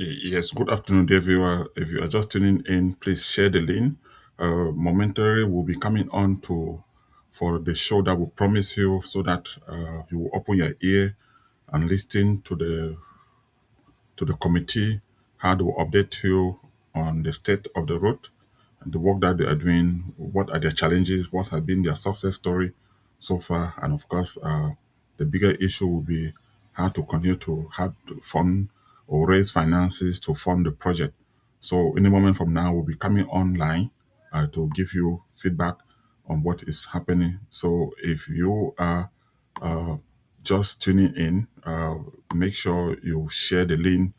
Yes, good afternoon, dear viewer. If you are just tuning in, please share the link. Momentarily, we'll be coming on for the show that will promise you so that you will open your ear and listen to the committee, how they will update you on the state of the road and the work that they are doing, what are their challenges, what have been their success story so far, and of course, the bigger issue will be how to continue to have to fund or raise finances to fund the project. So, in a moment from now, we'll be coming online to give you feedback on what is happening. So, if you are just tuning in, make sure you share the link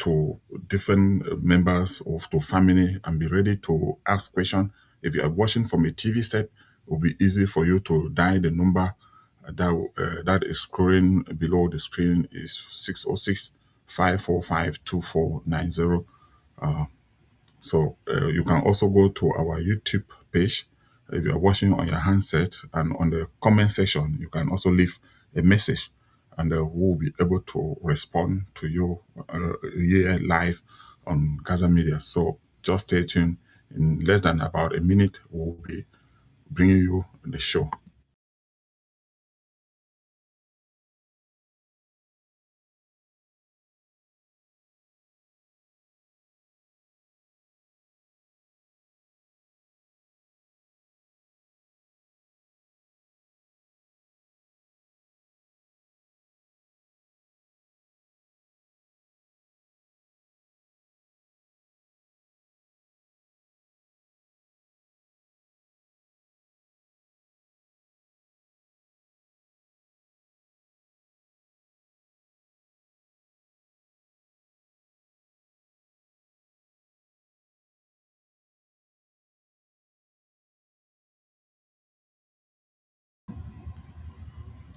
to different members of the family and be ready to ask questions. If you are watching from a TV set, it will be easy for you to dial the number that is scrolling below the screen is 606 545 2490. So you can also go to our YouTube page if you are watching on your handset, and on the comment section, you can also leave a message, and we'll be able to respond to you here live on Gaza Media. So just stay tuned. In less than about a minute, we'll be bringing you the show.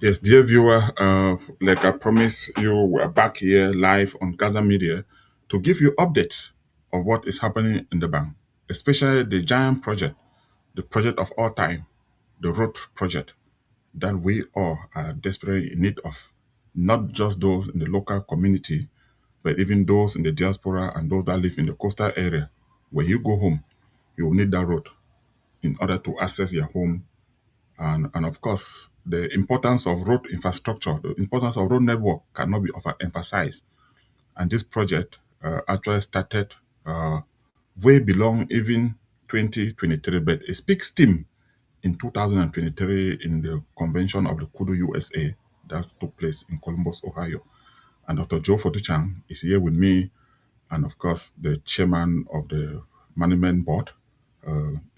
Yes, dear viewer, like I promised you, we're back here live on Gaza Media to give you updates of what is happening in the bank, especially the giant project, the project of all time, the road project that we all are desperately in need of. Not just those in the local community, but even those in the diaspora and those that live in the coastal area. When you go home, you will need that road in order to access your home, and of course, the importance of road infrastructure, the importance of road network cannot be overemphasized. And this project actually started way belong even 2023, but it speaks steam in 2023 in the convention of the Kudu USA that took place in Columbus, Ohio. And Dr. Joe Fotuchang is here with me, and of course, the chairman of the management board,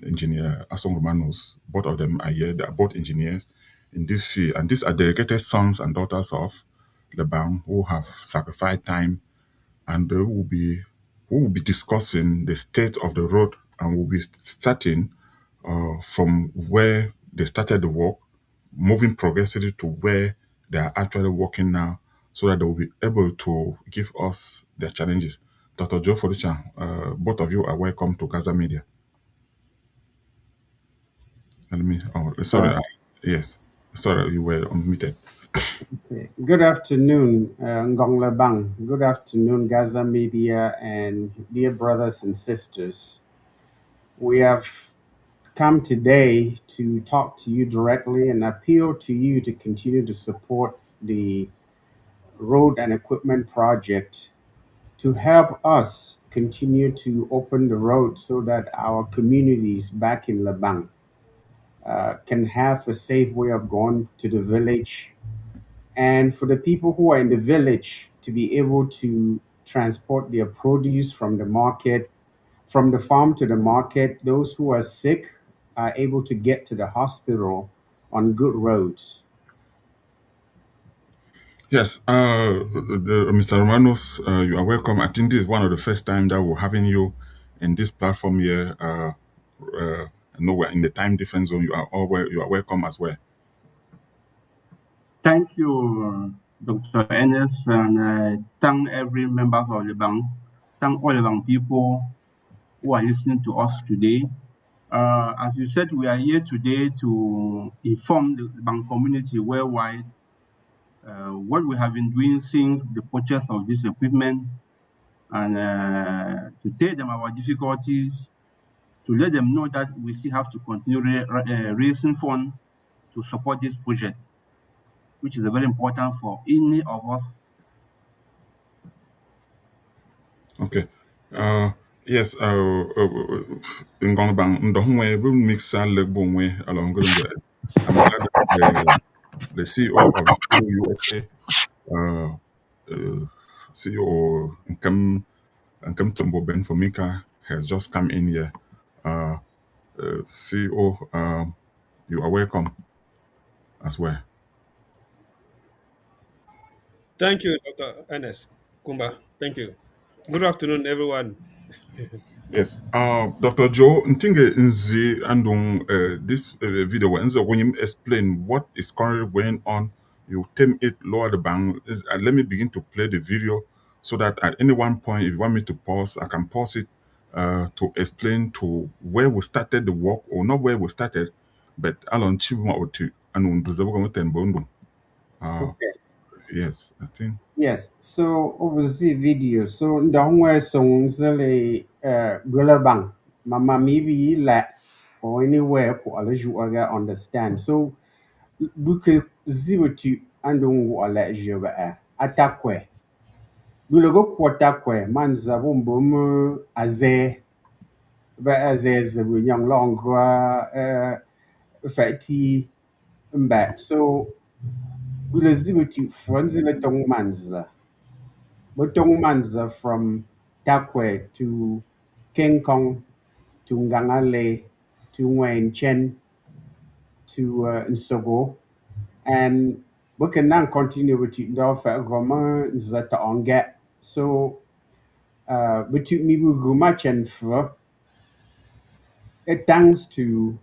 engineer Asong Romanos. Both of them are here. They are both engineers in this field. And these are dedicated sons and daughters of Lebang who have sacrificed time, and we will be discussing the state of the road, and we'll be starting from where they started the work, moving progressively to where they are actually working now, so that they will be able to give us their challenges. Dr. Joe Fodichan, both of you are welcome to Gaza Media. Let me, oh, sorry, yes, sorry, you were unmuted. Okay. Good afternoon, Ngong Lebang. Good afternoon, Gaza Media, and dear brothers and sisters. We have come today to talk to you directly and appeal to you to continue to support the road and equipment project to help us continue to open the road so that our communities back in Lebang can have a safe way of going to the village, and for the people who are in the village to be able to transport their produce from the market, from the farm to the market. Those who are sick are able to get to the hospital on good roads. Yes, Mr. Romanos, you are welcome. I think this is one of the first time that we're having you in this platform here. I know we're in the time difference zone. You are welcome as well. Thank you, Dr. Enes, and thank every member of Lebang. Thank all Lebang people who are listening to us today. As you said, we are here today to inform the Lebang community worldwide what we have been doing since the purchase of this equipment, and to tell them our difficulties, to let them know that we still have to continue raising funds to support this project, which is very important for any of us. Okay. Yes. In bang ndongwe we mix a lebongwe along with I'm glad that the CEO of USA, uh, CEO Nkem Tumbo Ben Fomika has just come in here. Uh, CEO, you are welcome as well. Thank you, Dr. Ernest Kumba. Thank you. Good afternoon, everyone. Yes. Dr. Joe, Ntinge Nzi Andung, this video, when you explain what is currently going on, you tame it, lower the bang. Let me begin to play the video so that at any one point, if you want me to pause, I can pause it to explain to where we started the work, or not where we started, but Alon Chibuma Otu and Unduzabugamuten. Uh Okay. yes, I think. Yes. So oversee video. So ndahungwe songzele Lebang. Mama maybe la or anywhere ko alaju aga understand. So buke zibuti andong ala jeba atakwe. Gulogo kwatakwe manza bombom aze ba aze zebu nyang longwa fati mbat. So gule zibuti franzile tong manza. Botong manza from Takwe to King Kong to Ngangale to Nguyen Chen to Nsogo. And we can now continue with the Goma Zata Onget. So, but to me, we go much and for it thanks to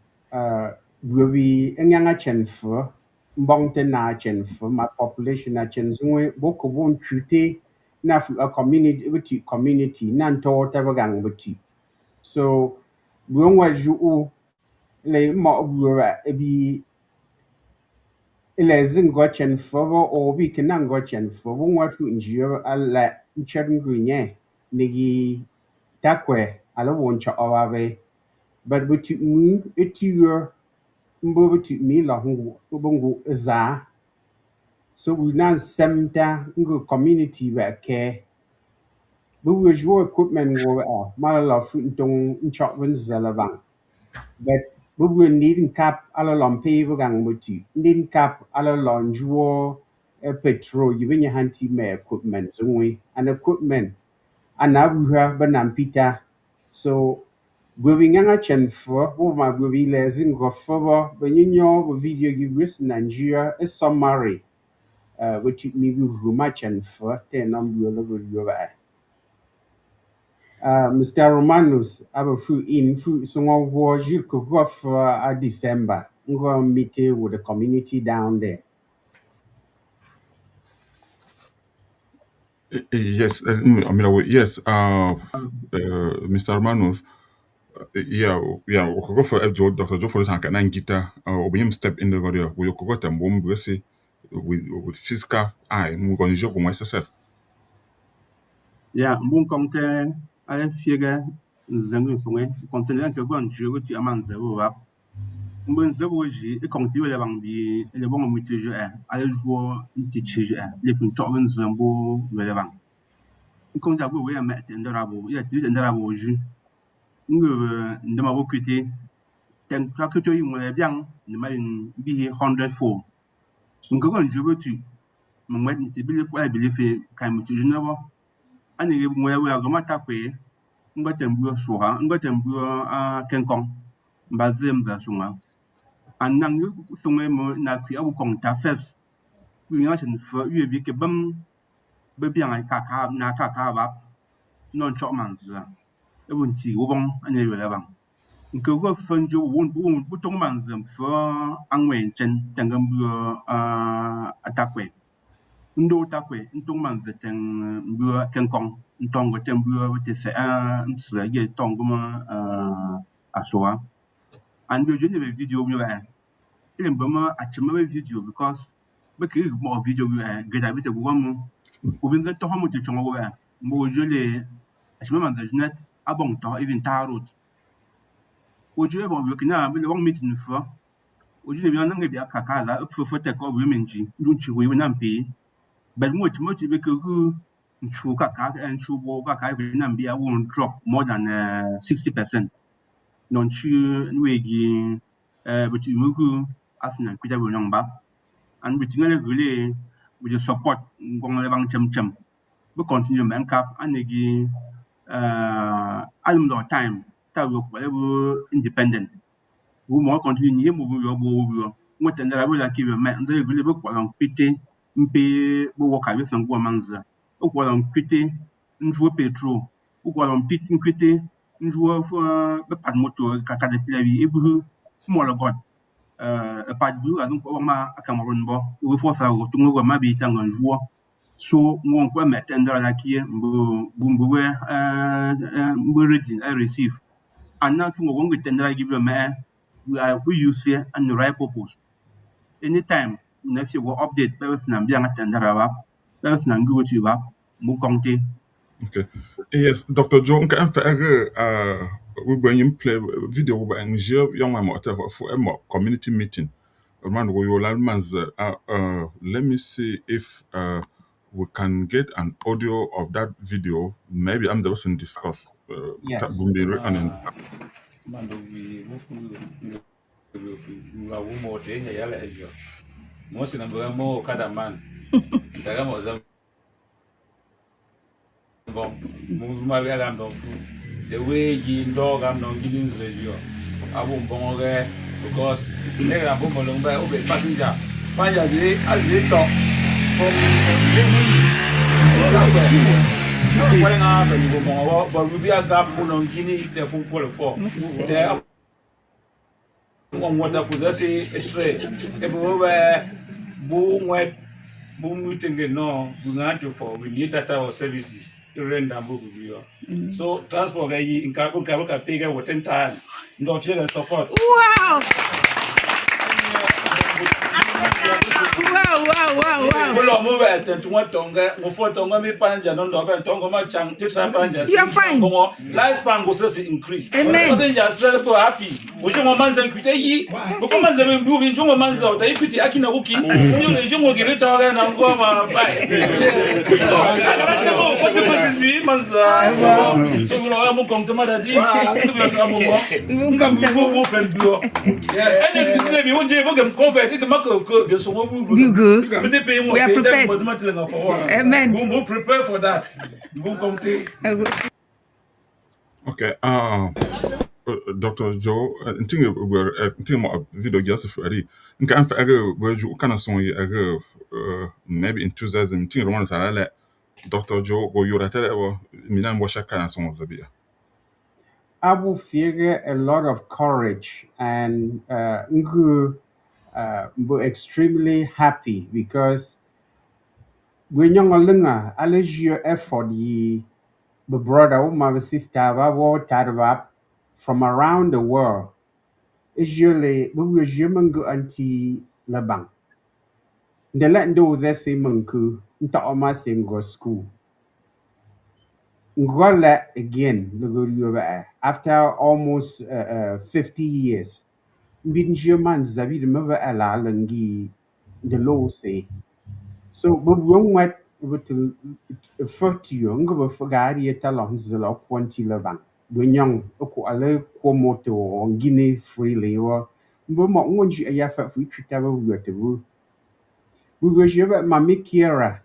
we Nyanga Chen for Mbongte na Chen for my population na Chen Zungwe Boko won't treat na a community with community nan to whatever gang with you. So, we want you le mo ebi ilezin gochen fobo o bi kenan gochen fobo watu njio ala ncharngunye nigi takwe ala woncha owabe but butu mu etiyo mbo butu mi la hungu ubungu za so we nan semta ngo community ba ke bu we jo equipment wo a mala la fu ntong nchok wen zalabang but we will need cap ala lampe bugang muti need cap ala lonjuo petrol you when you hanti me equipment zungwe and equipment and now we have banam pita so we nganga chen for wo ma we lezing go for when you know video you wish Nigeria is summary which me we much and for ten number logo you Mr. Romanus, aba fu in fu so one was you could go for December. I'm going to meet with the community down there. Yes, I mean, yes, Mr. Romanos, yeah, we could go for Dr. Joe for the tank and then guitar, or we him step in the radio, we could go to bomb, we say, with physical eye, we're going to joke on myself. Yeah, mon compte ala fiega zangu songe compte lan ke gon je ti aman zero wap mbon zero ji e compte le bang bi le bon mu te je ala jo ti che je le fun to ben zambo le bang compte abo we ma te ndarabo ya ti ndarabo ju ngo ndama bo kwete ten ka ke to yi mo biang ne ma bi 100 fo ngo gon je ti mo ma ti bi le kwa bi le fe kan mu te je na bo ani ge mo ya ga mata kwe ngbatembuo suha ngbatembuo kenkong mbazem za sunga anang yu sunga mo na kwi abu kong ta fes yu nga chen fo yu bi ke bam be biang ai ka na ka ba non chok man za e bun ti wo bong ane yu la bang nke go fon jo won bu tong man zem fo angwen chen tangam bu atakwe ndo takwe ntong man za teng bu kenkong ntong go tem bu te se nsra ye tong go ma aswa and we jeni be video mi ba ile mbama achima be video because Beki mo video gada bita gugamu ubin ga to hamu te chongo wa mo jole ashima man da junet abong to even tarot o jole bo bikina bi wong meeting fo o jole bi nan ga bi akaka la fo fo te ko bi menji ndun chi wi nan pe but mo ti be ku nchu kaka nchu bo kaka bi nan bi won't drop more than 60%. Non chi nwegi but you ku asna kwita bi nan ba and with ngale gule with the support ngong le bang chem we continue man cap anegi alum do time ta we ko independent we mo continue ni mo bo mo tendera we la ki we man ndere gule be ko lan pite mpe bo wo ka we san go manza o ko lan pite njo petrol o ko lan pite pite njo fo be pat moto ka de plavi e bu mo lo god pat bu azun ko ma Cameroon bo we force a tungo go ma bi tangan juo so ngon ko met ndara na kie mbu we mbu reading I receive and now so ngon go tendera give me we use here and the right purpose anytime na fi go update be na bi nga tendera ba be na ngu ti ba mu konte. Okay. Yes, Dr. Joe, kan verder we going in play video we en je young man for a community meeting. Man we will let me see if we can get an audio of that video. Maybe I'm the person discuss. That Yes. will be and Mando vi mufu wa wumo te ya yala ejo. Mo sina mo kada man. Daga mo zam bon. Mo ma bi agam don fu. The way yi dog am don gidin zrejo. Abu bon re because nega bo mo long ba o be passenger. Panja di as di to. From What happened? You go but we are gap on Guinea. They can qualify. They on what I possess a trade. If we were boom wet, boom meeting no, we want to for we need that our services to render move. So transport in carbon can pay with 10 times. No share and support. Wow! Wow. Pulo move at 21 tonga, for tonga me panja, no dog, tonga ma chang, tisa panja. You're fine. Lifespan goes increase. Amen. Wasn't just so happy. We show man's and quitty. Because man's have been doing Jomo man's out. I pity Akina Wookie. You will give it all and I'll go by. What's the question? Me, man's so we'll come to Mother G. Come to move and do. Yeah, and then you say we won't cover it. The market the so We are prepared. Amen. We will prepare for that. We will come to. okay. Dr. Joe, I think we're more video just for Eddie. Kan verder we ju kana son ye maybe in 2000 think Roman Salale Dr. Joe go yura tele wo minan wo shaka na son zabia. I will figure a lot of courage and be extremely happy because when young linga, I your effort ye the brother my sister from around the world. Usually we were human go anti Lebang. The let those say manku into almost same go school. Ngola again after almost 50 years. Bin human zabi the mother ala langi the law say. So but wrong what with 40 young go for gari etalon zelo quanti Lebang. When young oko ale quomoto or guinea freely or but mo won't you a yafa for treatable with the rule. We were sure Mammy Kira,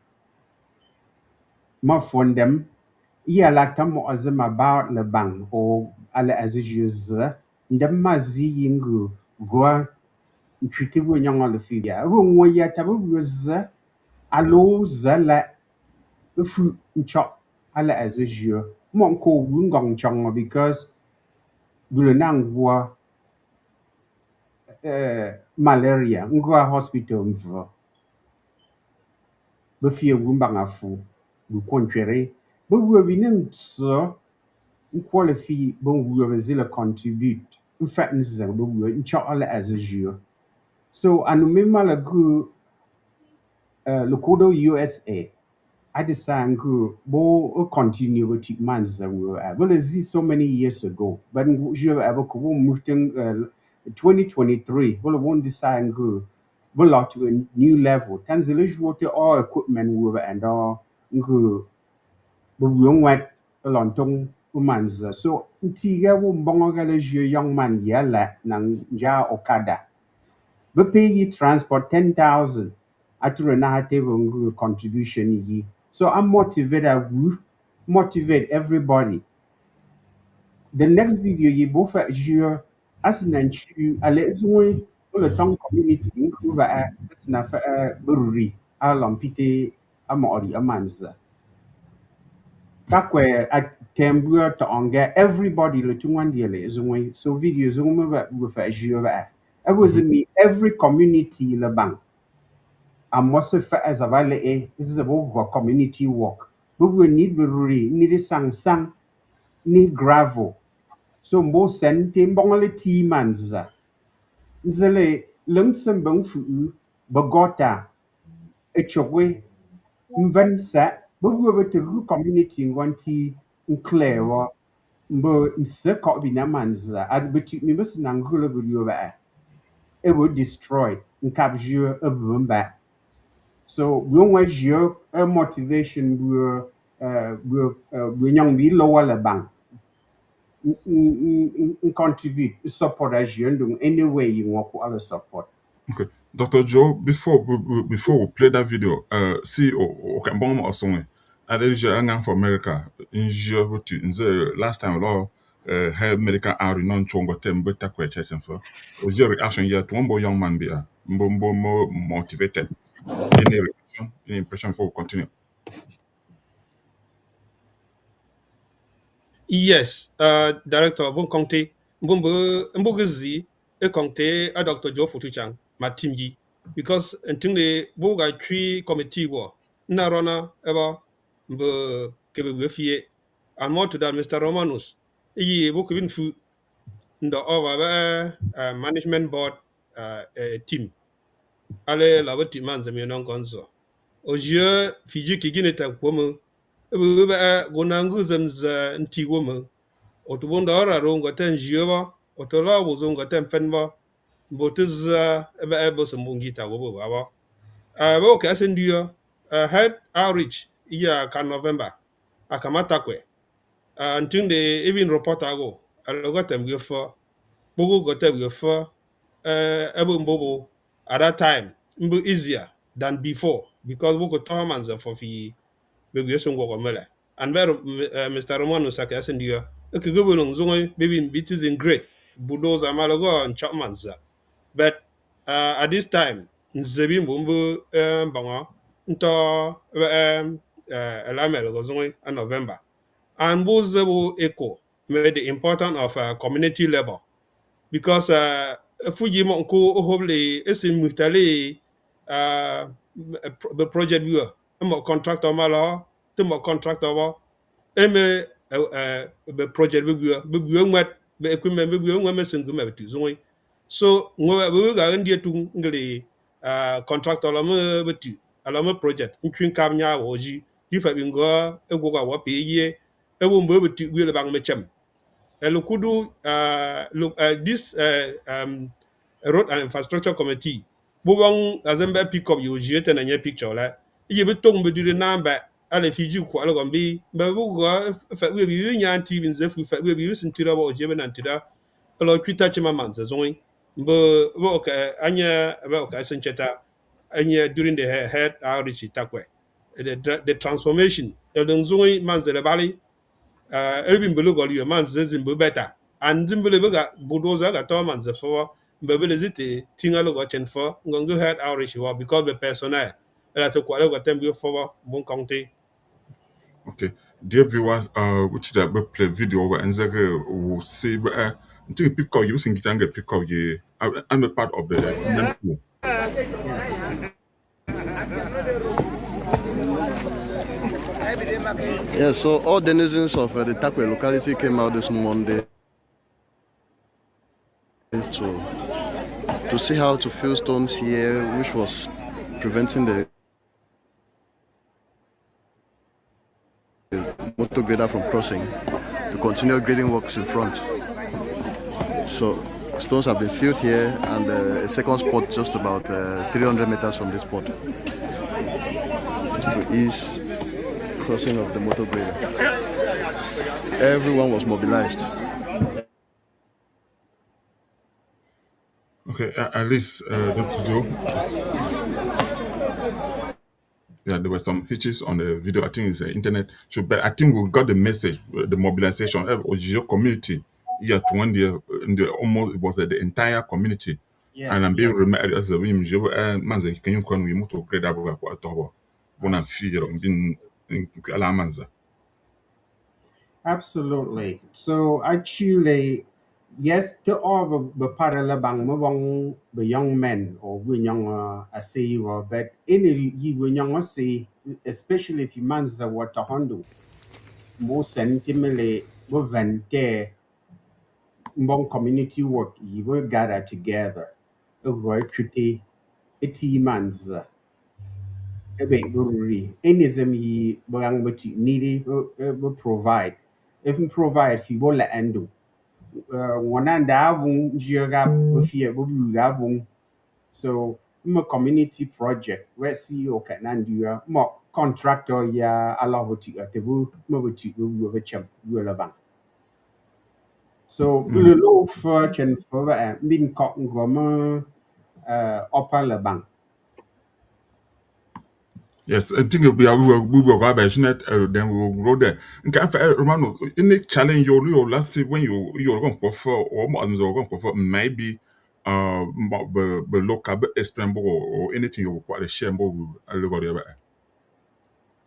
more from them. Yeah, like them as them about Lebang or alle as you the mazi yingu go treaty when young all the figure. Room where yet was allo zella the fruit chop alle as you. Monko wungong chong because Gulenang war malaria, ngwa hospital mvo. Before wumbang afu, we contrary. But we are so qualify bon we will contribute. In fact, we will in all as a year. So, and remember la good Lokudo USA. I decided to continue with months well, it's so many years ago. But you ever moved in 2023. Well, won't decide go well to a new level. Tanzania water all equipment we and all go but we went along tongue months. So Tiga will bonga young man yella nang ja okada. But pay ye transport 10,000 at table contribution ye. So I'm motivated, motivate everybody. The next video ye both at you as an you a let's one the tongue community include as an burri along pite amori amanza. Kakwe at Cambria to onga everybody looking one deal is way so videos with a you. I was in me every community in the bank. And most of as a valley, this is about community work. But we need bururi, need sang, need gravel. So most sente mbongole manza. Nzele lungsem bang fu Bogota, Echokwe, Mvensa, but we were to community wanti unclear mbo nse ko bi na manza as betu mi bes na ngulo gudio ba it would destroy nkabjure abumba. So we want your motivation we young be lower the bank contribute support as you do any way you want to other support. Okay, Dr. Joe, before we play that video, see okay, bon or somewhere. I did you hang for America in the last time law have medical hour non chongo tem beta question for. Was your reaction here to one boy young man be more motivated? Any reaction, any impression for we continue? Yes, Director Bon Conte, Mbugzi, a Conte, a Dr. Joe Futuchang, my team G. Because until the Boga tree committee war, Narona ever, Mbu Kebufie, and more to that, Mr. Romanus, ye book in food, the over management board team. Ale la wati manza mi non konzo. O je fiji kigine ta kwomo. Ebe gonangu zemza nti womo. O to bonda ora ro ngoten jiova. O to la wo zo ngoten fenba. Botiz ebe so mbungita wo baba. Bo ka sendio head outreach iya ka November. Akamata kwe. Until the even report ago. Alogotem go for Bogo gotem go for ebe mbobo at that time mbo easier than before because we could talk manza for fi baby yeso ngwa mele and where Mr. Romano saka asendia okay go belong zongo baby it is in great bulldozer amalogo and chop manza but at this time nzebi mbombo banga nto elamelo go zongo in November and bozo echo made the importance of community level because fuji mo ko hoble esin mutale the project we mo contractor mala to mo contractor wa eme the project we ngwat be equipment we ngwa mesin ko mabti zoi so ngwa we ga ndie tu ngli contractor la mo beti ala mo project nkwin kam nya wo ji yifa bi ngo egwo ga wa pe ye ewo mbo beti we le bang mechem Elukudu, this road and infrastructure committee, Bubong Azembe pick up you jet and a picture like you be talking about the number. Ale Fiji Kualagombi, but we be using anti in the we be using Tira or Jeben and Tira, a lot of touch my man's as only. But work Anya about Sencheta, Anya during the head outreach Takwe. The transformation, the Zoi man's the valley. Ebin bulu goli yo man zezin bu beta and zimbele buga bulldozer ga to man zefo mbebele zite tinga lo go chen fo ngongo head outreach wa because the personnel ela to kwale go tembi fo bon county. Okay, dear viewers, which is a play video over and will see until you pick up using it and get pick up ye. I'm a part of the NEMCO. Yeah, so all denizens of the Takwe locality came out this Monday to see how to fill stones here, which was preventing the motor grader from crossing to continue grading works in front. So stones have been filled here, and a second spot just about 300 meters from this spot to ease crossing of the motor grader. Everyone was mobilized. Okay, at least Dr. Joe. Yeah, there were some hitches on the video. I think it's the internet. But I think we got the message, the mobilization of your community. Yeah, to one day, almost it was the entire community. And I'm being reminded as a women, manza can you come we move to grade up what to one and feel in Alamanza. Absolutely. So actually, yes, to all the parallel bang mabong the young men or we young say but any you when young say, especially if you manage the water handle, more sentimentally, more than more community work, you will gather together. A work treaty, a team man's ebe gururi anyzem yi bang but needy will provide. If you provide, if you will let endo. Wananda won geoga bufia bubu gabung. So my community project where CEO can do more contractor ya allow to at the woo mobility will be chum will bang. So low for chen for min cotton goma upper lebang. Yes, I think we will go by Jeanette, then we will go there. Okay, Romano, in the challenge you last when you're going to prefer or more than going to prefer maybe the local explain or anything you quite share more with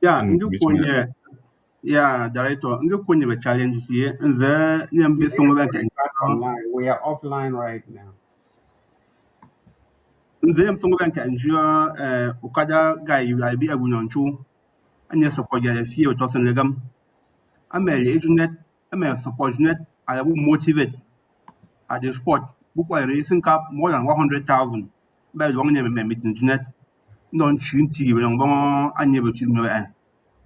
Yeah, ngi information. kunye yeah, director ngi kunye be challenge here nze nyambe songo ba kan Online. We are offline right now. nze nyam songo ba kan jua ukada guy you bi abunonchu anya support ya fi o tosen legam amel ejunet amel support junet I will motivate at the sport book I racing cup more than 100,000 by long nyam me meeting junet non chinti we long bon anya be tu me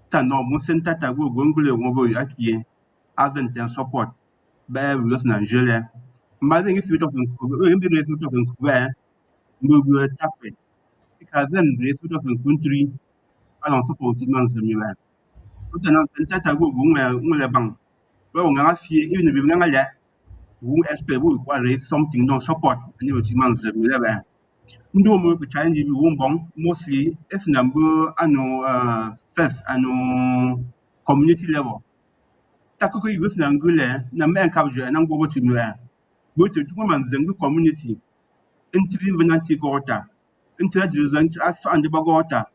ta no mo center ta go gongule mo bo yakie avent and support by West Nigeria. Imagine if you talk in Kuba, we be raised out in Kuba, we will tap it. Because then raised out in country, I don't support it man to me. But then I go bang. Well, I'm not fear even if you're not yet. We expect we will raise something no support and you will man to me. Ndo mo be challenge bi won bon mostly it's number first community level. Takoko you go to Angule, na men capture and go to me. Go to man the community. Entry venanti gota. Entry result as on the bagota.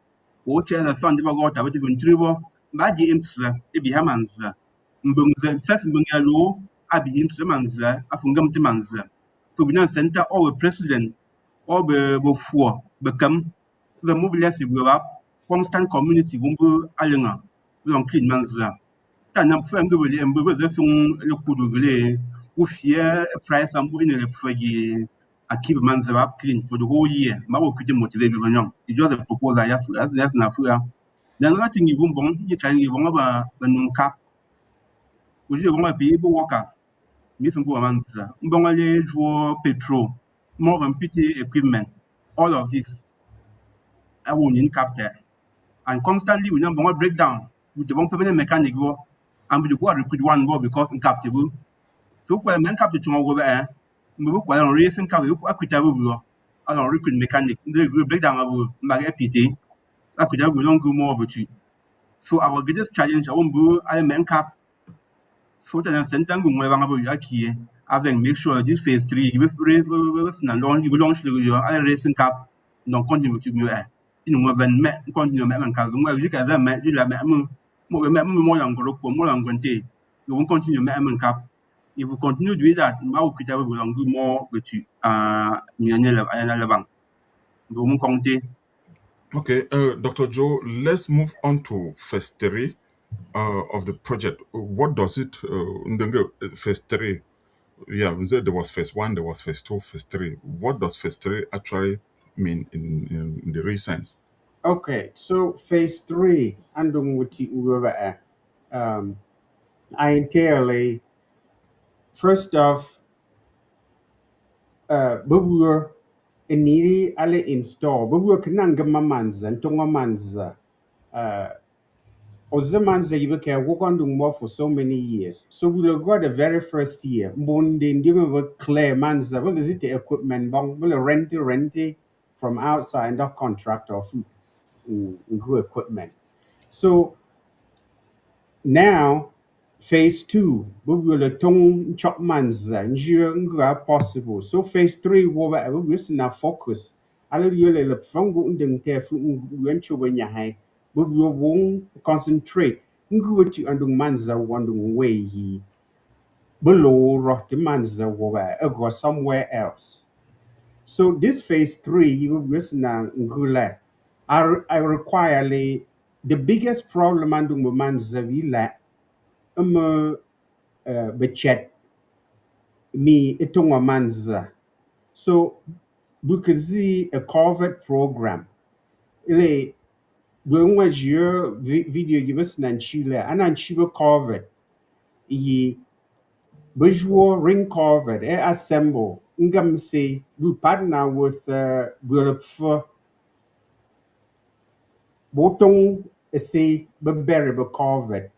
Watch the son the bagota, but even tribo, Maji imsla, Ebi Hamansla. Mbung the first bungalow, Abi Imsamansla, Afungam Timansla. So we now center all the president, all the before, become the mobility go up, constant community, Wumbu Alanga, long clean mansla. Tanam friend go and we the song Lokudu, who fear a price and win a fraggy. I keep months up clean for the whole year. My work could motivate me young. It's just a proposal I have as an affair. Then nothing you won't you try to give one over the non cap. Would you want to be able workers? Miss Mbuamanza, Mbongale draw petrol, more than PT equipment. All of this I won't in capture. And constantly we don't break down with the one permanent mechanic go and we go recruit one more because in captable. So when men capture tomorrow over mbu kwa on racing car we akwita bu on recruit mechanic they break down abu mag FPT akwita bu long go more obutu so our biggest challenge I bu I men cap so that then send go mo bang abu akie having make sure this phase 3 we na launch the I racing cap non continue to me inu mo ben me continue me man ka mo you can me you la me mo yang go ko mo yang gonte you won't continue me man cap. If we continue doing that, we will do more with you. Lebang. Okay, Dr. Joe, let's move on to phase 3 of the project. What does it, phase 3? Yeah, there was phase 1, there was phase 2, phase 3. What does phase 3 actually mean in the real sense? Okay, so phase 3, andong wuti uwe um, I entirely first off bubur iniri ale install bubur kenang gamamanza ntongamanza Ozamanza Yibeke work on the more for so many years. So we will go the very first year. Monday, you will clear manza. Well, is it the equipment? Bong, will rent from outside, not contract or food, good equipment. So now, phase two, we will tong chop manza, njua possible. So phase three, we will now focus. Ala yele le fangu ndeng te fu wencho wenya hai. We will concentrate. Nguti andung manza wandung way he below rock the manza go somewhere else. So this phase three, you will listen ngula. I require the biggest problem andung manza vila bechet me itunga manza. So we could see a COVID program. Ile when was your video you was nan Chile and an Chile COVID ye visual ring COVID assemble ngam say we partner with for botong say be COVID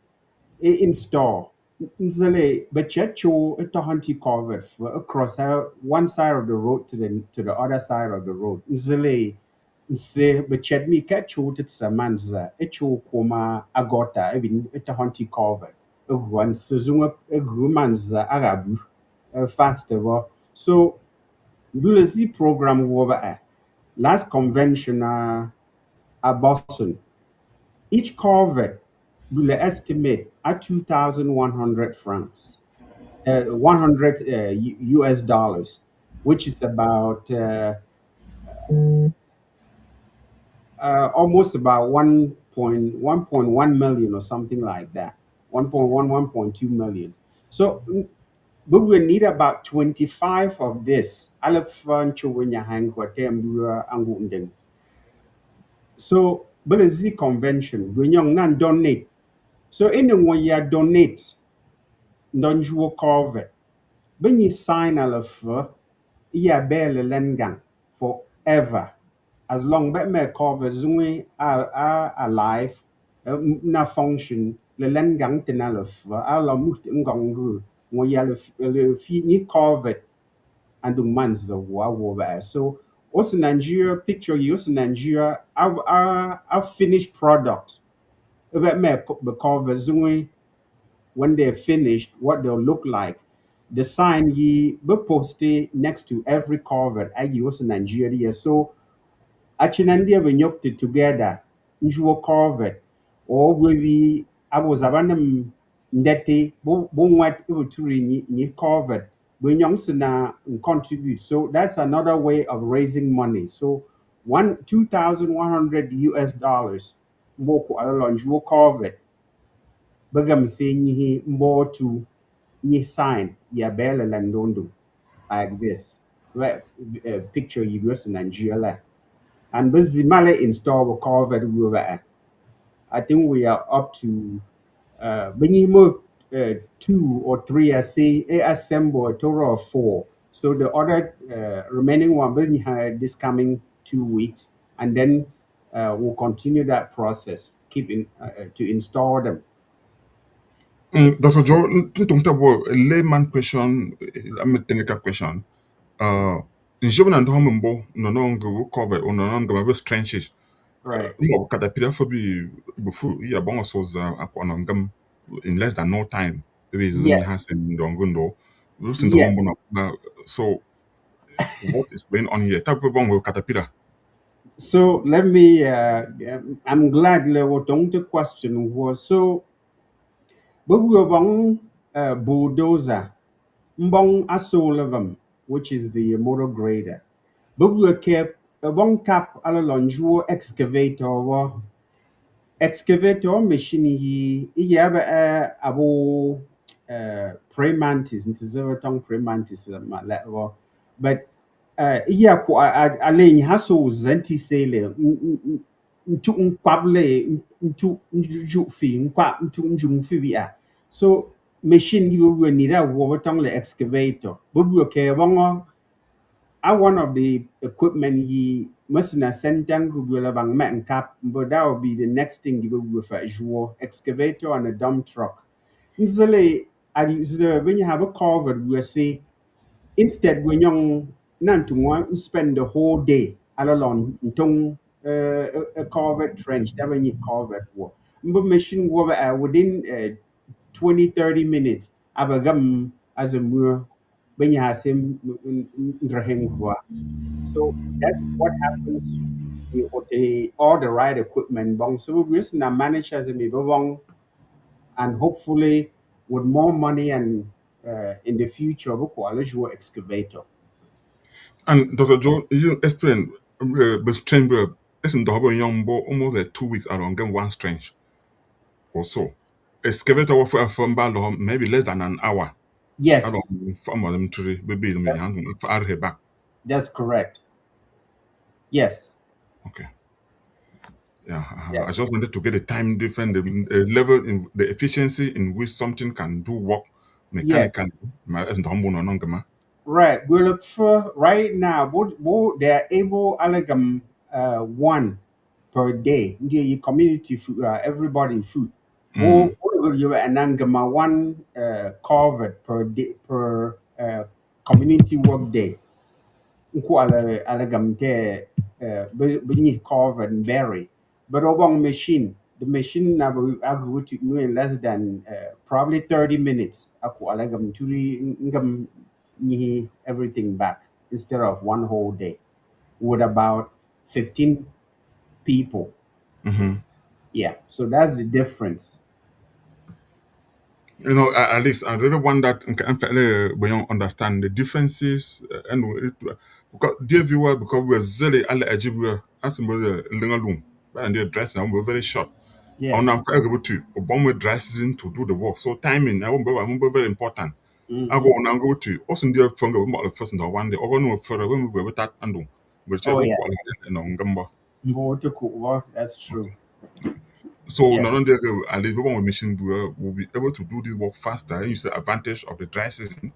install nzale bechecho ito hunti covered for across one side of the road to the other side of the road nzale nse bechet mi kacho tit samanza echo koma agota even ito hunti covered one sezunga gumanza arabu faster so bulezi program woba last convention at Boston each covered will estimate at 2,100 francs, 100 US dollars, which is about almost about 1.1 million or something like that. 1.1, 1.2 million. So we will need about 25 of this. So, but it's the convention. We young nan donate. So anyone you donate, don't you cover. When you sign a letter, you bear the lengang forever. As long as me cover zungi are alive, na function le lengang tenalef, ala muht ngongu, mo ya le fi ni cover and the months of war. So also Nigeria picture you also Nigeria our finished product. About me cover zungi when they're finished, what they'll look like. The sign ye be posted next to every cover I use in Nigeria. So achinandia when you it together, usual cover or we I was abanam ndete what able to ni covered when young na contribute. So that's another way of raising money. So 2,100 US dollars more will cover bagam say ni more to ni sign ya bela landondo like this right picture you was in Nigeria and bizimale install covered over I think we are up to minimum 2 or 3 I say assemble a total of 4 so the other remaining one will have this coming 2 weeks and then we'll continue that process keeping to install them. Dr. Joe, talking about a layman question, I'm a technical question. In Japan and Homembo, no longer cover or no longer have trenches. Right. No, caterpillar for be before yeah, bon so in less than no time. Maybe it's only Yes. has in Dongundo. Listen to Yes. Hombo. So, what is going on here? Type of one with caterpillar. So let me. I'm glad what the question was. So, but we were bulldozer, mbong asolevum, which is the motor grader. But we kept a one cap alalonjuo excavator machine he have abo praying mantis into zero tongue praying mantis but yeah ko aleng haso zenti sele ntu nkwable ntu nju fi nkwa ntu njung fi bi a. So machine gi bo ni ra wo botong le excavator bo bu ke bongo a one of the equipment he musina sentang gugula bang man cap, but that will be the next thing you will with a jewel excavator and a dump truck. Nzele, when you have a covered, we say instead when young nantung spend the whole day along tung a covered trench that when you covered war. But machine over within 20 30 minutes abagam as a mur when you have same so that's what happens with all the right equipment. Bong. So we're now manage as a bong, and hopefully with more money and in the future, we call it your excavator. And Dr. Joe, you explain the strange listen to how young boy almost like 2 weeks around get one strange or so. Excavator for maybe less than an hour. I Yes, don't from them to baby the hand for our back. that's correct. Yes, Okay. Yeah, I yes, just wanted to get the time different, the level in the efficiency in which something can do work yes. mechanically. Ma Right. We look for right now. They're able allegam one per day. The community food, everybody food. Mm. You anangama one covered per day per community work day. Nku allegam te bunyi covered and berry. But obong machine, the machine now will to in less than probably 30 minutes. Aku allegam turi ngam everything back instead of one whole day with about 15 people. Mm-hmm. Yeah, so that's the difference. You know, at least I really want that when you understand the differences and because dear viewer, because we're zeli alle ajibu as the lingalum and their dressing and we're very short. And I'm Yes. quite able to bomb with dressing to do the work. So timing, I won't be very important. I go Hmm. on and go to also dear from the first and the one day or no further when we were with that and we'll say Oh, what yeah. gamba. That's true. So Yeah, not only at least one machine will be able to do this work faster. Use the advantage of the dry season.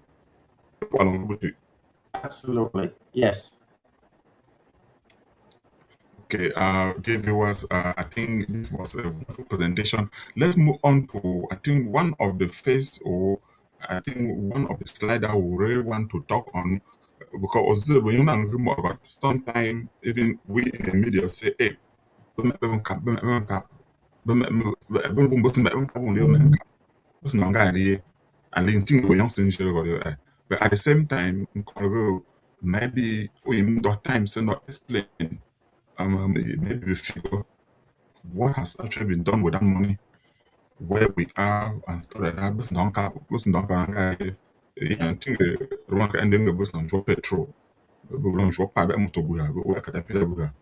absolutely. Yes. Okay, dear viewers, I think this was a wonderful presentation. Let's move on to, I think, one of the phase or I think one of the slide that we really want to talk on because when you know more about sometimes even we in the media say, hey, and then think we young things but at the same time, maybe we not time so not explain maybe we figure what has actually been done with that money, where we are, and stuff like that. Bus don't have I think the wrong ending the bus don't drop petrol. We don't drop pipe motor buga, we work at a buga.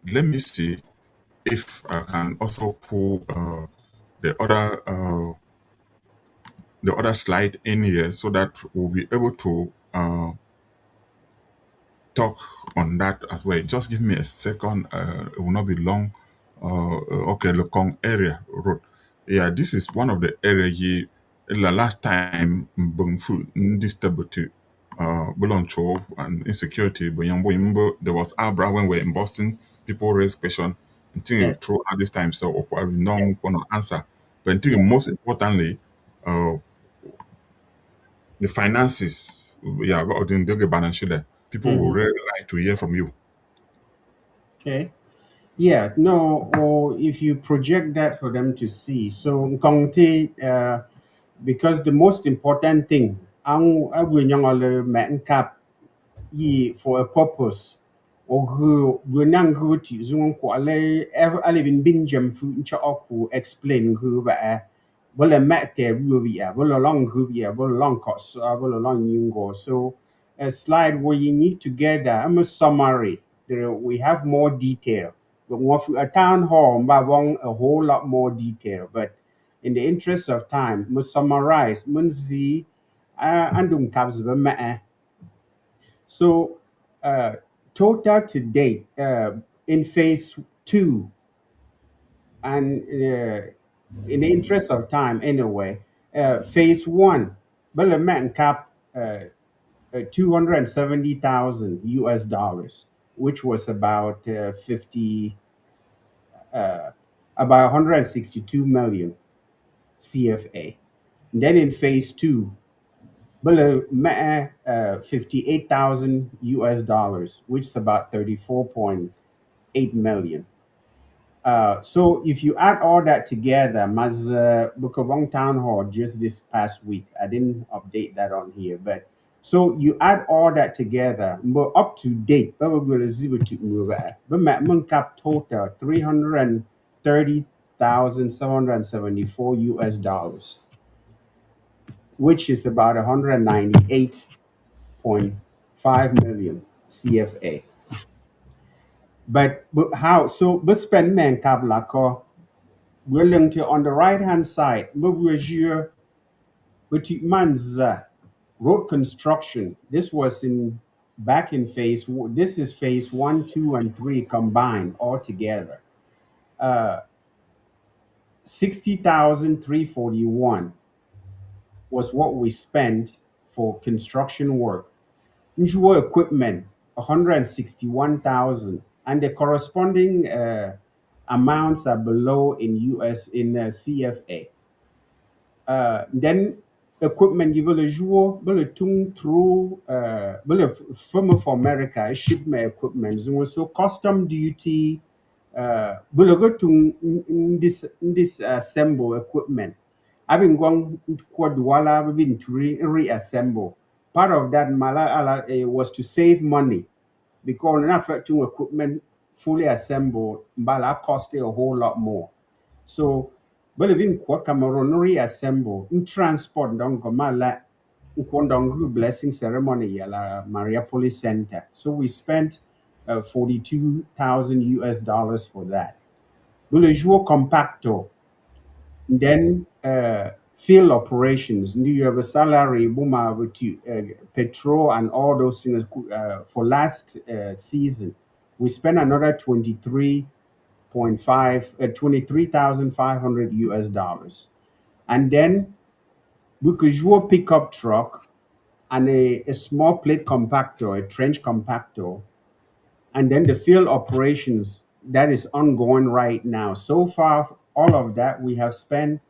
Let me see if I can also pull the other slide in here so that we'll be able to talk on that as well. Just give me a second. It will not be long. Okay, Lokong area road. Yeah, this is one of the area here. The last time Bung food distributed belong to and insecurity, but young boy remember there was Abra when we were in Boston, people raised question and think Yes. through at this time, so or probably no Yes. one answer. But I think Yes. most importantly, uh, the finances, yeah, about the balance sheet there. People will Hmm. really like to hear from you. Okay. Yeah, no, or if you project that for them to see. So, Nkongte, because the most important thing, ang agwenyangole mankap yi for a purpose, or who gwenang who ti zung ko ale bin binjam fu ncha oku explain who ba bola mate ruby ya bola long ruby ya bola long cost bola long yungo. So a slide where you need to get I'm a summary. We have more detail. But a town hall, want a whole lot more detail. But in the interest of time, must summarize, must see, andum kabs ba so, uh, total to date in phase 2, and in the interest of time anyway, phase 1, but man cap 270,000 US dollars, which was about 50, about 162 million CFA. And then in phase 2, below 58,000 US dollars, which is about 34.8 million. So if you add all that together, Maz Bukawang Town Hall just this past week, I didn't update that on here, but so you add all that together, but up to date, but we're going to zero to but my cap total 330,774 US dollars, which is about 198.5 million CFA. But how so? But spend man cap lako. We're looking to on the right hand side, but we're here with man's road construction. This was in back in this is phase 1, 2, and 3 combined all together. 60,341 was what we spent for construction work. Usual equipment, 161,000, and the corresponding amounts are below in US in CFA. Then equipment you will jouer, will tung through, will firm for America shipment equipment. So custom duty, will go to this assemble equipment. I've been going quad wala, I've been to reassemble. Part of that was to save money because enough to equipment fully assembled, but cost a whole lot more. So, but even kwa Cameroon reassemble in transport don't go mala Nkwandongu blessing ceremony at la Maria Police Center. So we spent 42,000 US dollars for that. But le jour compacto, then field operations. Do you have a salary, booma, with petrol and all those things for last season? We spent another 23,500 US dollars. And then we could use a pickup truck and a small plate compactor, a trench compactor, and then the field operations that is ongoing right now. So far, all of that we have spent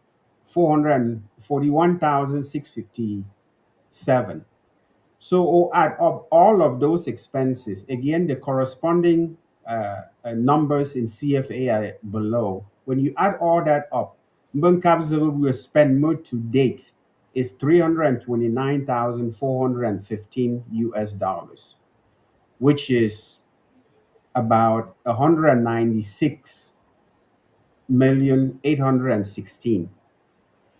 441,657. So add up all of those expenses. Again, the corresponding numbers in CFA are below. When you add all that up, Mbunkabzo will spend more to date is 329,415 US dollars, which is about 196,816.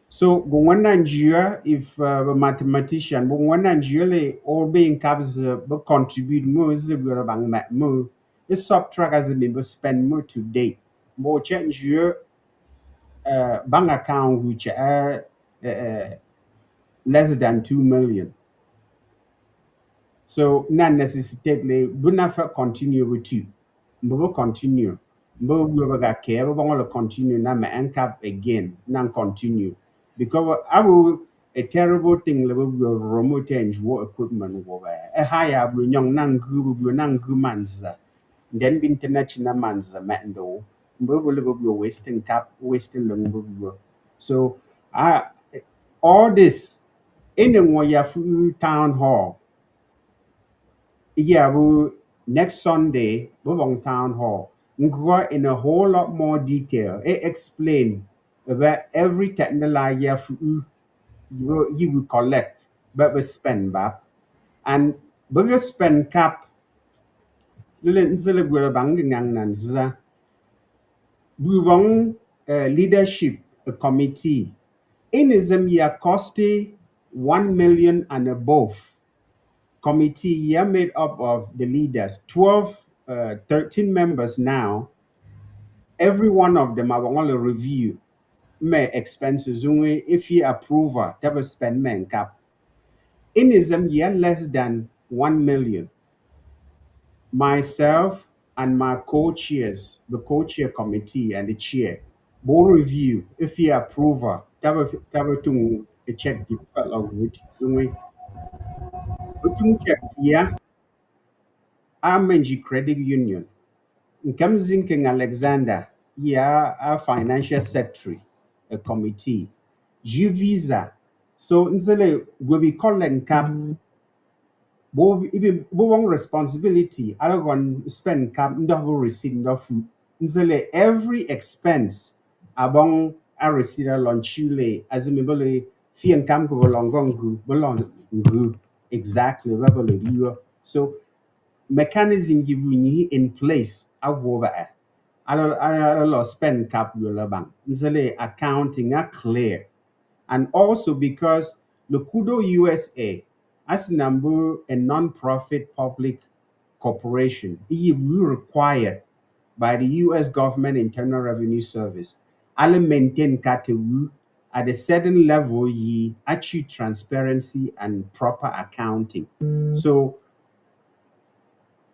So going Nigeria, if a mathematician, but when Nigeria all being caps but contribute more, the bang more, the subtract as a member spend more to date. More change your bank account which are less than 2 million. So not necessarily, but not continue with you. But we'll continue. But we will care, but we'll continue now, my cap again, non continue. Because I will a terrible thing level will remote change what equipment over a higher will young nan manza. Then be international manza mando. But we'll be wasting cap, wasting long. So all this in the Moya town hall. Yeah, next Sunday, we're on town hall. We go in a whole lot more detail. It explain about every technology you will collect, but we spend back. And we spend cap, we want leadership a committee. In Ism, year costing 1 million and above. Committee here made up of the leaders, 13 members now. Every one of them I want to review my expenses only if you approve that will spend men cap. In ism year less than 1 million. Myself, and my co-chairs, the co-chair committee and the chair, board review, if you approve, cover to a check the fellow with Zungi. But you check here, I'm credit union. Nkamzin King Alexander, yeah, our financial secretary, a committee. Visa. So, nzele, we be calling cap bo even bo one responsibility I don't spend cap double receipt no food nzele every expense abong a receipt along chile as me bole fi and cam go belong ngu exactly rebel you so mechanism you need in place I go over I don't spend cap your Lebang nzele accounting are clear and also because Lukudo USA, as number a non-profit public corporation, it will required by the US government Internal Revenue Service, ale maintain category at a certain level, ye achieve transparency and proper accounting. So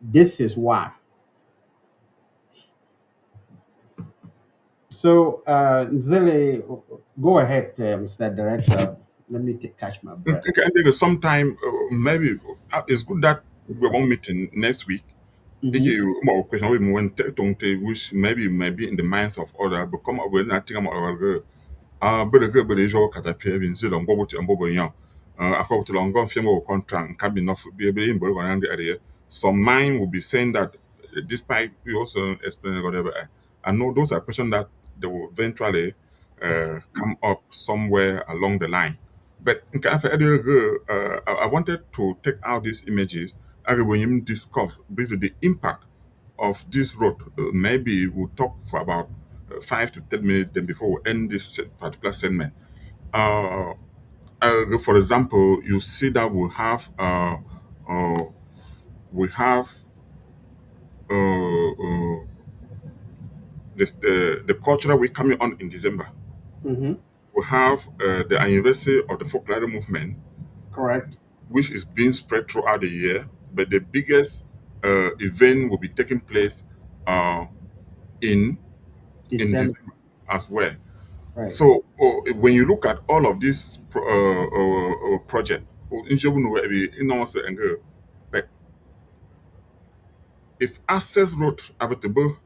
this is why. So Nzele, go ahead, Mr. Director. Let me catch my breath. Okay, and then sometime maybe it's good that we won't meeting next week. If Mhm. you more question we went which maybe in the minds of other but come up with nothing about bele ke bele jo kata pia bin si long bobo ti ambobo yan akwa to long gon fiam contract can be enough be able in bolo gon the area some mind will be saying that despite we also explain whatever I know those are questions that they will eventually come up somewhere along the line but I wanted to take out these images I will discuss basically the impact of this road. Maybe we'll talk for about 5 to 10 minutes then before we end this particular segment. Uh, for example, you see that uh, we have the cultural week coming on in December. Mhm. We have the anniversary of the folklore movement, Correct. which is being spread throughout the year. But the biggest event will be taking place uh, in December. December as well. Right. So when you look at all of these project, but if access road habitable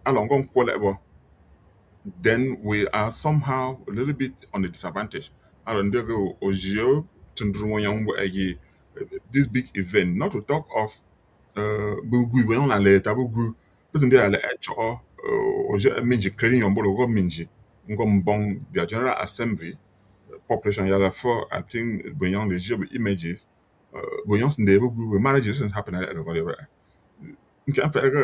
along quality, then we are somehow a little bit on the disadvantage. I don't know, this big event, not to talk of we went on a later, but in there, creating your bolo, their general assembly population yala for I think beyond the job images beyond the we marriages doesn't happen at whatever. Okay,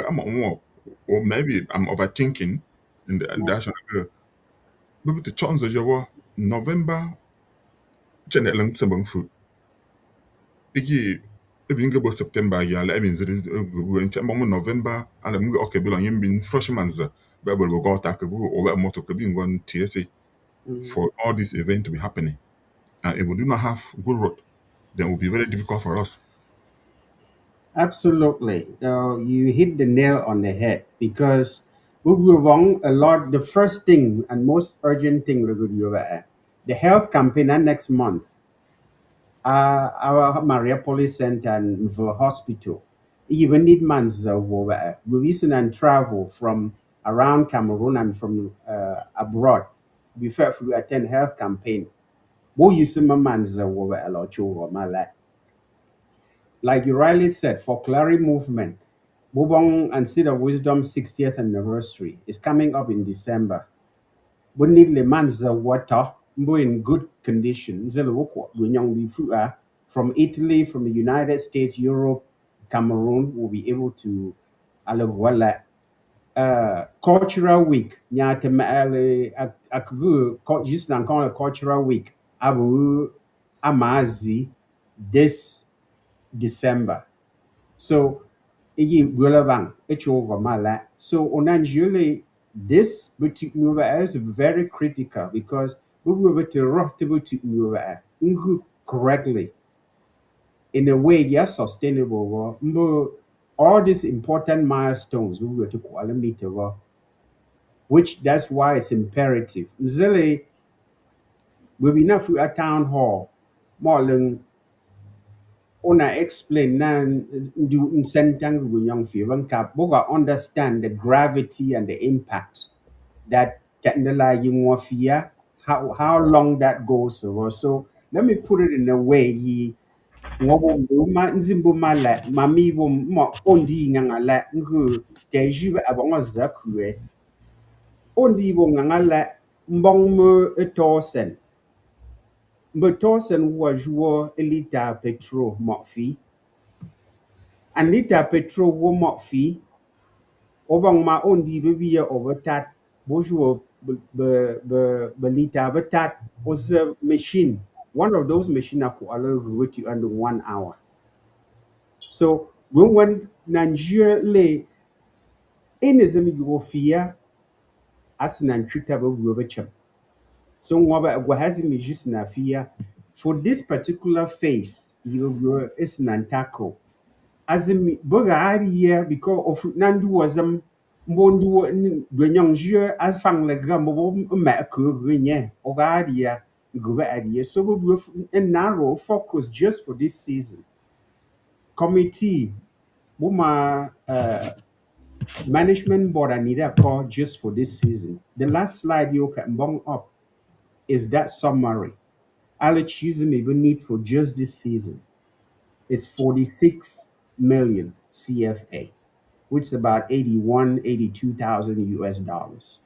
I'm more or maybe I'm overthinking in the dash maybe the chance of your November channel lang sa bang food. Igi ebi nga bo September ya la ebi nziri go en chamba mo November and I'm okay belong in bin freshman za ba bo go ta ka go o ba moto ka bin gon TSA Mhm. for all this event to be happening. And if we do not have good road, then it will be very difficult for us. Absolutely. You hit the nail on the head because we were wrong a lot. The first thing and most urgent thing we could do, the health campaign next month, our Mariapolis Center and the hospital. Even need months we recent and travel from around Cameroon and from abroad before we attend health campaign. Bo use my man's over a lot like you rightly said, folklore movement, Bobong and Seed of Wisdom 60th anniversary is coming up in December. We need le manza water, mbo in good condition. Zelo woko, lunyang bifu from Italy, from the United States, Europe, Cameroon will be able to alawala cultural week. Nyate maale akugu just nan call a cultural week. Abu amazi this December. So iyi relevant it's over mala. So onanjule this boutique mover is very critical because we were to rock the boutique mover correctly in a way yes sustainable mbo all these important milestones we were to meet over, which that's why it's imperative. Nzele, we be enough at town hall, more than ona explain na do sentang we young feeling cap boga understand the gravity and the impact that technology warfare, how long that goes over. So let me put it in a way he ngobo ma nzimbo mala mami bo mo ondi nganga la ngu teju abongo zakue ondi bo nganga la mbong me etosen mbe tosen wa juo elita petro mo fi and lita petro wo mo fi obong ma ondi be wiye obertat bojuo be lita betat was a machine, one of those machine aku allow you under 1 hour. So when Nigeria lay in you fear as an untreatable rubber. So what has me just na fear for this particular phase, you is an tackle. As in boga here because of Nandu was mbondu dwenyong jure as fang le gambo ma ku grenye ogadia go idea. So we will a narrow focus just for this season. Committee Buma management board I need a call just for this season. The last slide you can bring up is that summary. I'll choose maybe need for just this season. It's 46 million CFA, which is about 82,000 US dollars.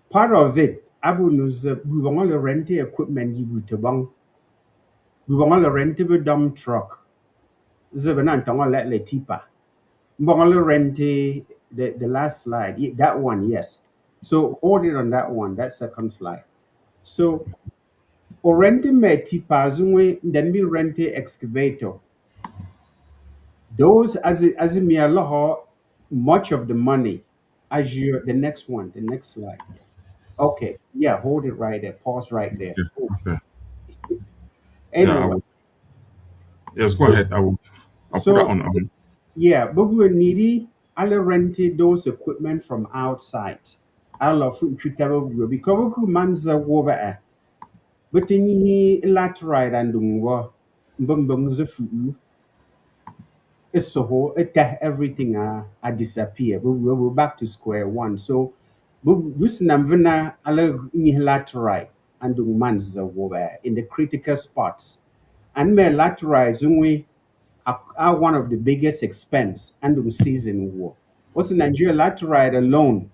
Part of it, Abu knows we want to rent the equipment you would bang. We want to rent a dump truck. Zebanan tonga let tipa. Mbongolo rente the last slide, that one, yes. So order on that one, that second slide. So or renting me tipa zungwe, then we rent a excavator. Those as me Allah much of the money as you the next one, the next slide. Okay, yeah, hold it right there, pause right there. Okay. Okay. Yeah, I Anyway, will. Yes, go so ahead. I'll put that so on. yeah, but we were needy. I'll rented those equipment from outside. I'll food because we manza woba. But in he laterite and dungwa bung the food. It's so whole everything disappear. But we're back to square one. So this namvina ala in laterite and dung manza woba in the critical spots. And me laterite zungwe are one of the biggest expense and the season war. Also Nigeria laterite alone,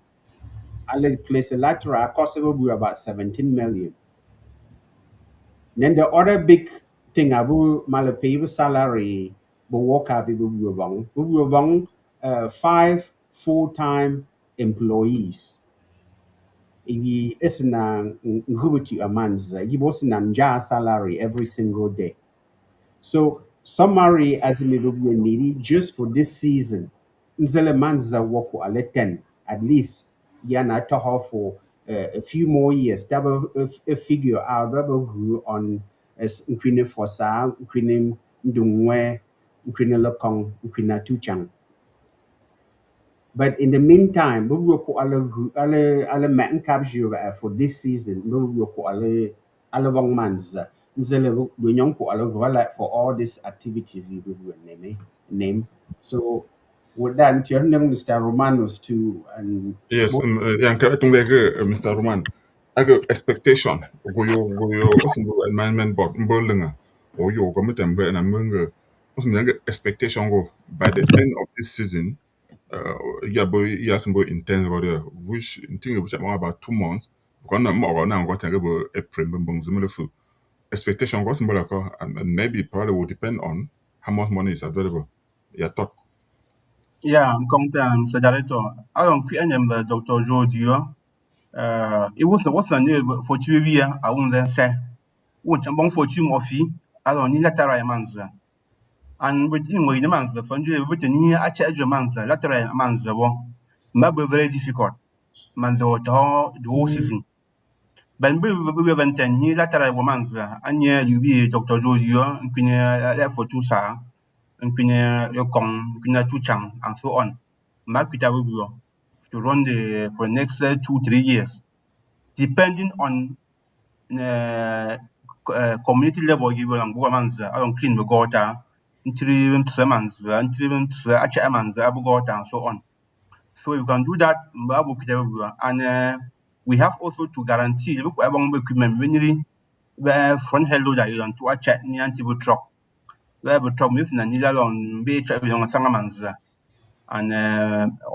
I'll place a laterite cost about 17 million. Then the other big thing abu malapay salary but work up we were 5 full-time employees. He is na ngubuti a man's he was na salary every single day. So summary as we need just for this season. Nzele manza wako ale 10 at least yana toho for a few more years. That will figure out that will grew on as nkwine fosa, nkwine ndungwe, nkwine lokong, nkwine tuchang. But in the meantime, we will call alle man capture for this season. We will call alle wong mans. Nzele we nyong ko alle for all these activities we will name. So with that, turn Mr. Romanos to and Yes, yang ka itong Mr. Roman. Aga expectation go yo osun environment board mbolenga o yo go mitembe na mbenga osun yang expectation go by the end of this season yeah boy yes go intense go there which think about 2 months because na mo na go tell go April mbong zimele fu expectation go symbol and maybe probably will depend on how much money is available. Yeah, thought. Yeah, comme Mr. Director, alors puis un Dr. Joe Dio, it was the new for 2 years, I won't then say, which among for 2 more fee, alors ni latera manza. And with in way the manza, for you written here, I charge a manza, latera manza, maybe very difficult, manza the whole season. But we have 10 years latera manza, and yeah, you be Dr. Joe Dio, and Queen for 2 sa. and Pinya Yokong, Pina Tuchang, and so on. Makwita to run for the next 2-3 years, depending on community level given on Guamanza, I don't clean the gota, interim Semanza, interim Achamanza, Abugota, and so on. So you can do that, and we have also to guarantee the equipment where front hello that you to a chat near anti truck, where the truck with Nanila on Bay Travel on Sangamanza and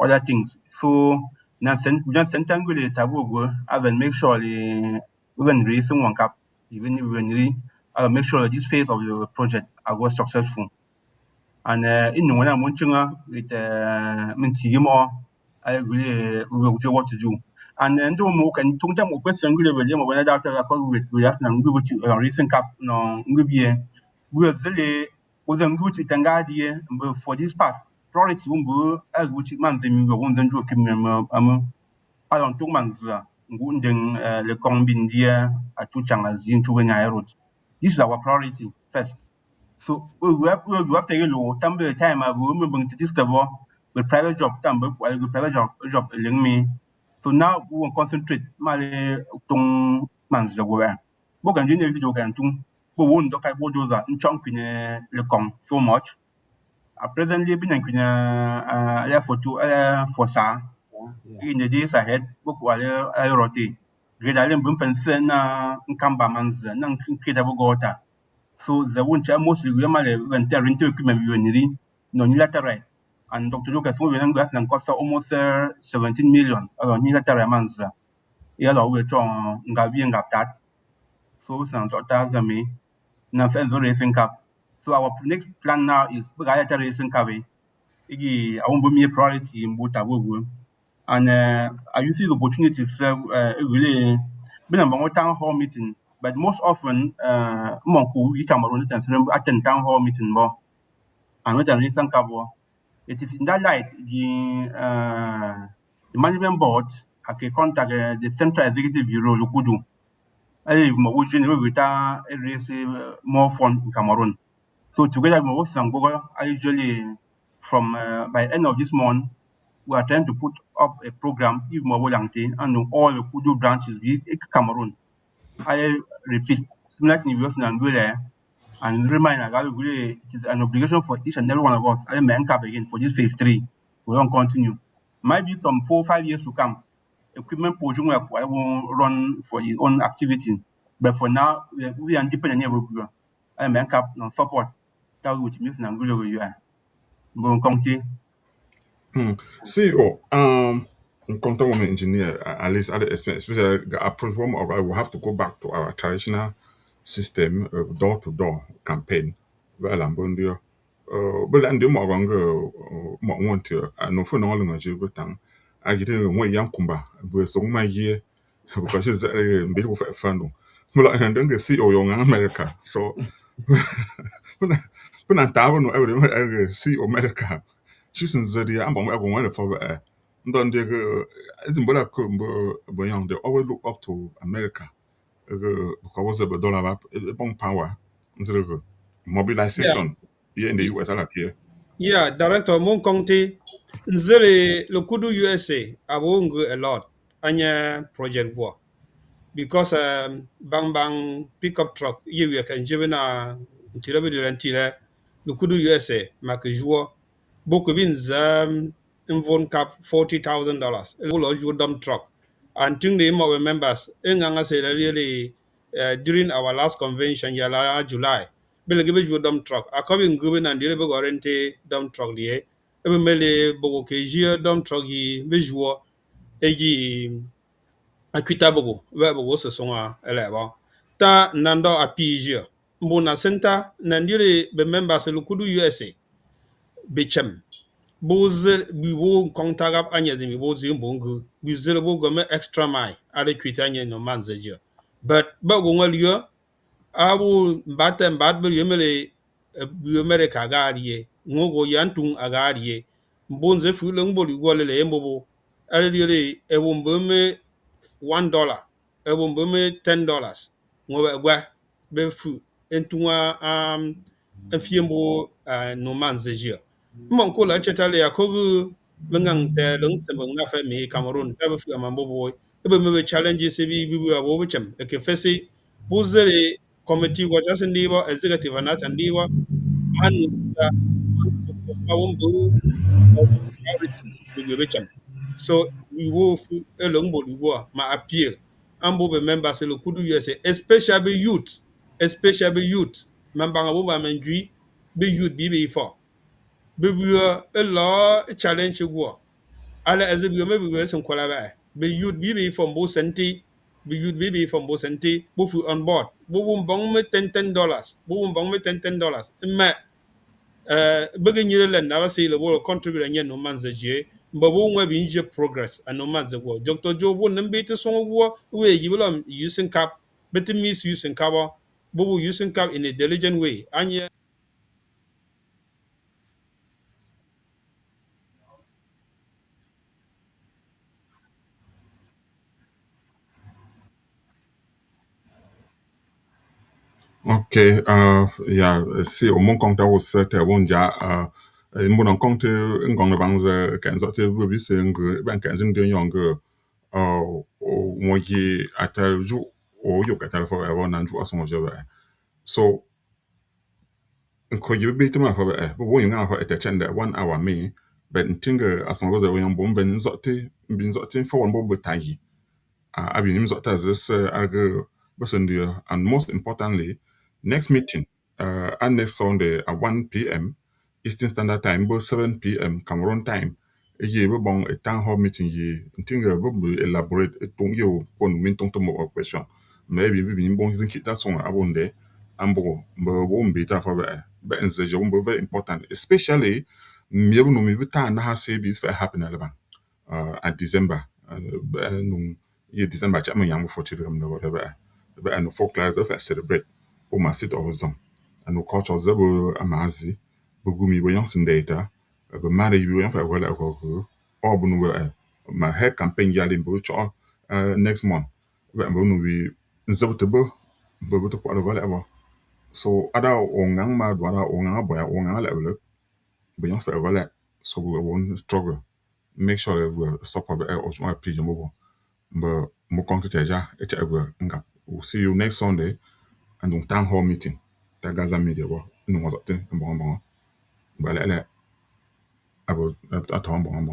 other things. So we don't send tabu, I will make sure when raising one cap, even if we I'll make sure that this phase of the project I was successful. And in the one I'm watching with Mintigimo, I really will do what to do. And then do more can tung them question really with them when I doubt I call with us and go to recent cap no be we really wasn't good to Tangadi for this part. Priority wumbu as which man the me won't then do I don't two months wounding the combindia at two changas into when I wrote. This is our priority first. So we have to low tambe time I remember to this level with private job tambe while the private job me. So now we will concentrate male tung mans the go. Book and junior video can tung but won't dock I would do that in chunk in le kong so much. I presently been in for sa in the days ahead book while I rotate. Great Island Bumfen na Nkamba mans nang creatable gota. So the one mostly we when they're into equipment we no unilateral. And Dr. Lucas we and cost almost 17 million unilateral months. Yellow we draw Gabi and that. So some sort of me. Now racing cup. So our next plan now is bilateral racing cup. I won't be a priority in both and I use the opportunities really been a town hall meeting, but most often Monku we Cameroon attend town hall meeting more and what recent cover. It is in that light the management board I can contact the Central Executive Bureau Lukudu. I raise more fund in Cameroon. So together with Sangoga, I usually from by end of this month we are trying to put up a program even more volunteer and all the Kudu branches in Cameroon. I repeat, similar to in Angola and remind it is an obligation for each and every one of us. I may cap again for this phase 3. We won't continue. Might be some 4 or 5 years to come. Equipment portion I won't run for its own activity. But for now, we are independent. I may cap no support. That which means Angola you are. Bon compte. CEO, contact woman engineer, at least other experience, especially the approach one of I will have to go back to our traditional system of door-to-door campaign. Well, I'm going to but I'm doing more want to no for no longer you but I get a way young kumba but so my year because it's a bit of a fun. Well, and then the CEO young America. So when I no every see America. She's in the I'm going for don't they Zimbabwe but young they always look up to America because of the dollar up a bomb power Yeah. mobilization here in the US I like here. Yeah, Director Mon Conte, Nzere Lokudu USA, I won't go a lot. Anya project work. Because bang bang pickup truck, you can jivina Tirabidurantile, Lokudu USA, Makajua, Bokubins, Invon Cap $40,000. A whole dump truck. And think the our members, Enganga said really during our last convention, Yala July. Bele gibe ju dump truck. A coming given and deliver warranty dump truck liye. Ebe mele bogo kejia dump truck yi bejuo. Eji Akwitabogo, webo se songa eleba. Ta nando a pijia. Mbona center, nandire be members lukudu USA. Bechem. Boze biwo kontagap anyazimi boze mbongu. Bizele bo gome extra mile. Ale kwitanye no manzeja. But bago ngaliyo abu mbate mbatbe yemele America agariye ngogo yantung agariye mbonze fule mboli gwalele embobo alele ewombeme $1 ewombeme $10 ngobe gwa be fu entunga en fiembo no man zeje mon ko la chetale ya ko lengang te leng semang na fa mi Cameroon ta fu amambo boy e be me challenges bi abo chem e ke fesi buzere committee wa jasendiwa executive anat and awumbu priority we be cham so we will along body war ma appeal ambo be members le kudu yese especially youth member abo ba menjui be youth be for be we a law challenge go ala as we maybe we some kola be youth be from bo senti be youth be from bo senti bo fu on board bo bong me $10 bo bong me $10 ma begin you learn never say the world contribute and no man's a J, but won't be in progress and no man's a war. Dr. Joe wouldn't be to song war where you will using cap, better misusing cover, but we using cap in a diligent way. And yeah, Okay, yeah, si o mon kong ta wo se te won ja mo non kong te ngong na bang ze kan zo te bu bi se ngu ban kan zin de yong ge o mo ji ata ju o yo ka ta fo e won nan ju aso mo je ba so ko ji bi te ma fo ba bo wo yin a fo e te chen de 1 hour me ben tinga aso go ze wo yong bom ben zo te bin zo te fo won bo bu ta yi abi nim zo ta this and most importantly next meeting and next Sunday at 1 p.m. Eastern Standard Time bo 7 p.m. Cameroon time ye bo bong a town hall meeting ye tinga bo elaborate tong yo kon min tong to mo question maybe bi bin bon think that song abonde ambo bo mbi ta fa ba enze je bo very important especially mi no mi bi ta na ha say bi fa happen at December. Nung ye December chat me yang for children no whatever. But and for class of celebrate o ma sit of them. And no culture zabo amazi. Bugumi bo yang sin data. But marry you yang fa wala ko. Or bunu my head campaign yali bo cho next month. But bunu we zabo to bo to kwa wala. So ada ongang ma dwara ongang boya ongang level. But yang fa wala. So we won't struggle. Make sure that we stop over or try to mobile. But more content we'll see you next Sunday and on town hall meeting. That Gaza media no was up there and bon. But I was at home.